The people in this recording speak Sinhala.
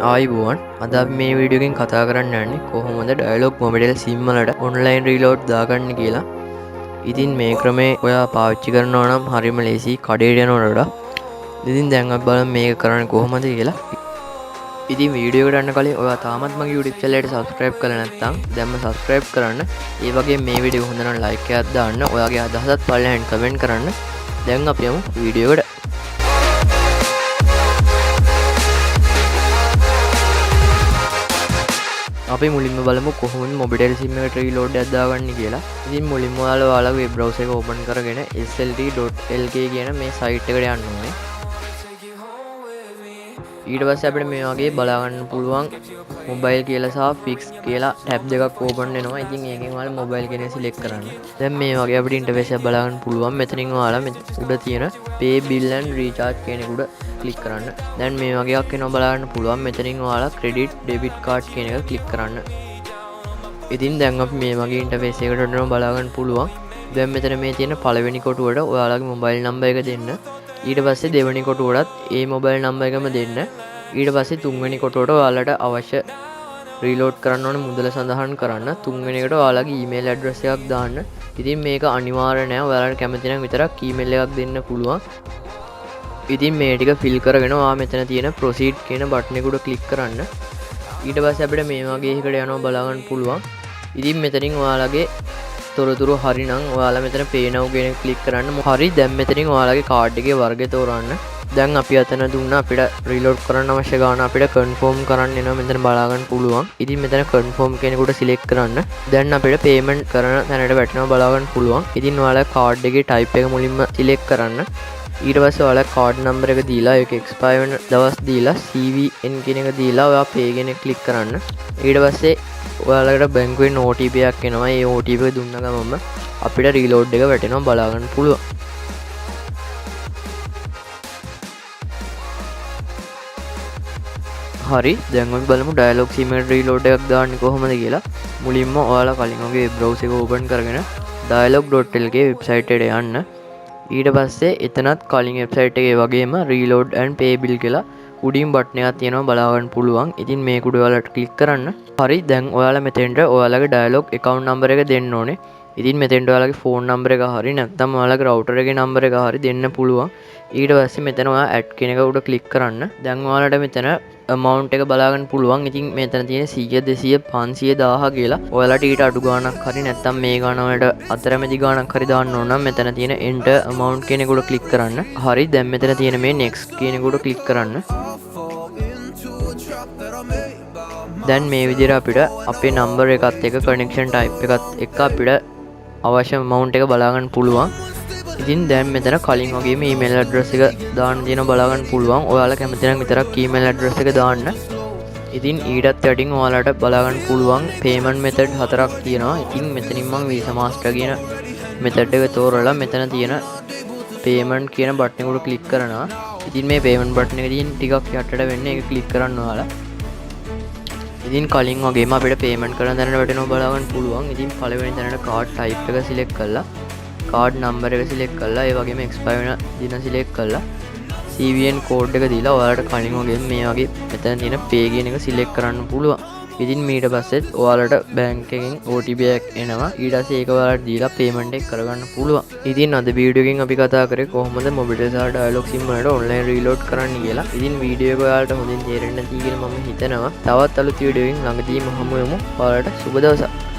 ආයිබෝවන් අද අපි මේ වීඩියෝ එකෙන් කතා කරන්න යන්නේ කොහොමද ඩයලොග් මොබිටෙල් සිම් වලට ඔන්ලයින් රීලෝඩ් දාගන්න කියලා. ඉතින් මේ ක්‍රමේ ඔයා පාවිච්චි කරනවා නම් හරිම ලේසි කඩේට යනවට වඩා. ඉතින් දැන් අපි බලමු මේක කරන්නේ කොහොමද කියලා. ඉතින් වීඩියෝ එකට යන්න කලින් ඔයා තාමත් මගේ YouTube channel එකට subscribe කරලා නැත්නම් දැන්ම subscribe කරන්න. ඒ වගේම මේ වීඩියෝ හොඳ නම් like එකක් දාන්න. ඔයාගේ අදහසත් පල්ලෙහාන් comment කරන්න. දැන් අපි යමු වීඩියෝ එකට. අපි මුලින්ම බලමු කොහොමද මොබිටෙල් සිම් එකට රීලෝඩ් එකක් දාගන්නේ කියලා. ඉතින් මුලින්ම ඔයාලා වෙබ් බ්‍රවුසර් එක ඕපන් කරගෙන slt.lk කියන මේ සයිට් එකට යන්න ඕනේ. ඊට පස්සේ අපිට මේ වගේ බලා ගන්න පුළුවන් මොබයිල් කියලා සහ ෆික්ස් කියලා ටැබ් දෙකක් ඕපන් වෙනවා. ඉතින් ඒකෙන් ඔයාලා මොබයිල් කියන එක සිලෙක්ට් කරන්න. දැන් මේ වගේ අපිට ඉන්ටර්ෆේස් එක බලා ගන්න පුළුවන්. මෙතනින් ඔයාලා උඩ තියෙන pay bill and recharge කියන එක උඩ ක්ලික් කරන්න. දැන් මේ වගේ එකක් එනවා බලා ගන්න පුළුවන්. මෙතනින් ඔයාලා credit debit card කියන එක ක්ලික් කරන්න. ඉතින් දැන් අපි මේ වගේ ඉන්ටර්ෆේස් එකකට යනවා බලා ගන්න පුළුවන්. දැන් මෙතන මේ තියෙන පළවෙනි කොටුවට ඔයාලගේ මොබයිල් නම්බර් එක දෙන්න. ඊට පස්සේ දෙවෙනි කොටුවටත් ඒ මොබයිල් නම්බර් එකම දෙන්න. ඊට පස්සේ තුන්වෙනි කොටුවට ඔයාලට අවශ්‍ය රීලෝඩ් කරන්න ඕන මුදල සඳහන් කරන්න. තුන්වෙනි එකට ඔයාලගේ ඊමේල් ඇඩ්‍රස් එකක් දාන්න. ඉතින් මේක අනිවාර්ය නෑ. ඔයාලට කැමති නම් විතරක් ඊමේල් එකක් දෙන්න පුළුවන්. ඉතින් මේ ටික ෆිල් කරගෙන ඔයා මෙතන තියෙන proceed කියන බටන් එක උඩ ක්ලික් කරන්න. ඊට පස්සේ අපිට මේ වගේ එකකට යනවා බලා ගන්න පුළුවන්. ඉතින් මෙතනින් ඔයාලගේ තොරතුරු හරි නම් ඔයාලා මෙතන pay now කියන එක ක්ලික් කරන්න. හරි දැන් මෙතනින් ඔයාලගේ කාඩ් එකේ වර්ගය තෝරන්න. දැන් අපි අතන දුන්නා අපිට රීලෝඩ් කරන්න අවශ්‍ය ගාන අපිට කන්ෆර්ම් කරන්න එනවා මෙතන බලා ගන්න පුළුවන්. ඉතින් මෙතන කන්ෆර්ම් කියන එකට සිලෙක්ට් කරන්න. දැන් අපිට පේමන්ට් කරන තැනට වැටෙනවා බලා ගන්න පුළුවන්. ඉතින් ඔයාලා කාඩ් එකේ ටයිප් එක මුලින්ම සිලෙක්ට් කරන්න. ඊට පස්සේ ඔයාලා කාඩ් නම්බර් එක දීලා ඒක එක්ස්පයර් වෙන දවස් දීලා CVN කියන එක දීලා ඔයා pay කියන එක ක්ලික් කරන්න. ඊට පස්සේ ඔයාලට බැංකුවෙන් OTP එකක් එනවා. ඒ OTP එක දුන්න ගමන්ම අපිට රීලෝඩ් එක වැටෙනවා බලා ගන්න පුළුවන්. හරි දැන් අපි බලමු ඩයලොග් සිම් එකට රීලෝඩ් එකක් දාන්නේ කොහොමද කියලා. මුලින්ම ඔයාලා කලින් වගේ වෙබ් බ්‍රවුසර් එක ඕපන් කරගෙන dialog.lk වෙබ්සයිට් එකට යන්න. ඊට පස්සේ එතනත් කලින් වෙබ්සයිට් එකේ වගේම reload and pay bill කියලා උඩින් බටන් එකක් තියෙනවා බලා ගන්න පුළුවන්. ඉතින් මේක උඩ ඔයාලට ක්ලික් කරන්න. හරි දැන් ඔයාලා මෙතෙන්ට ඔයාලගේ dialog account number එක දෙන්න ඕනේ. ඉතින් මෙතෙන්ට ඔයාලගේ phone number එක හරි නැත්නම් ඔයාලගේ router එකේ number එක හරි දෙන්න පුළුවන්. ඊට පස්සේ මෙතන ඔයා add කියන එක උඩ ක්ලික් කරන්න. දැන් ඔයාලට මෙතන amount එක බලා ගන්න පුළුවන්. ඉතින් මෙතන තියෙන 100 200 500 1000 කියලා ඔයාලට ඊට අඩු ගාණක් හරි නැත්නම් මේ ගාණ වලට අතරමැදි ගාණක් හරි දාන්න ඕන නම් මෙතන තියෙන enter amount කියන එක උඩ ක්ලික් කරන්න. හරි දැන් මෙතන තියෙන මේ next කියන එක උඩ ක්ලික් කරන්න. දැන් මේ විදිහට අපිට අපේ number එකත් එක්ක connection type එකත් එක්ක අපිට අවශ්‍ය amount එක බලා ගන්න පුළුවන්. ඉතින් දැන් මෙතන කලින් වගේම email address එක දාන්න තියෙනවා බලා ගන්න පුළුවන්. ඔයාලා කැමති නම් විතරක් email address එක දාන්න. ඉතින් ඊටත් යටින් ඔයාලට බලා ගන්න පුළුවන් payment method හතරක් තියෙනවා. ඉතින් මෙතනින් මම Visa Master කියන method එක තෝරලා මෙතන තියෙන payment කියන බටන් එක උඩ ක්ලික් කරනවා. ඉතින් මේ payment බටන් එක තියෙන ටිකක් යටට වෙන්නේ ඒක ක්ලික් කරන්න ඔයාලා. ඉතින් කලින් වගේම අපිට payment කරන තැනට වැටෙනවා බලා ගන්න පුළුවන්. ඉතින් පළවෙනි තැනට card type එක select කරලා කාඩ් නම්බර් එක සිලෙක්ට් කරලා ඒ වගේම එක්ස්පයර් වෙන දින සිලෙක්ට් කරලා CVN කෝඩ් එක දීලා ඔයාලට කලින් වගේම මේ වගේ මෙතන තියෙන pay කියන එක සිලෙක්ට් කරන්න පුළුවන්. ඉතින් ඊට පස්සෙත් ඔයාලට බැංක් එකෙන් OTP එකක් එනවා. ඊට පස්සේ ඒක ඔයාලට දීලා පේමන්ට් එක කරගන්න පුළුවන්. ඉතින් අද වීඩියෝ එකෙන් අපි කතා කරේ කොහොමද මොබිටෙල් සහ ඩයලොග් සිම් වලට ඔන්ලයින් රීලෝඩ් කරන්න කියලා. ඉතින් වීඩියෝ එක ඔයාලට හොඳින් තේරෙන්න ඇති කියලා මම හිතනවා. තවත් අලුත් වීඩියෝ එකකින් ළඟදීම හමු වෙමු. ඔයාලට සුබ දවසක්.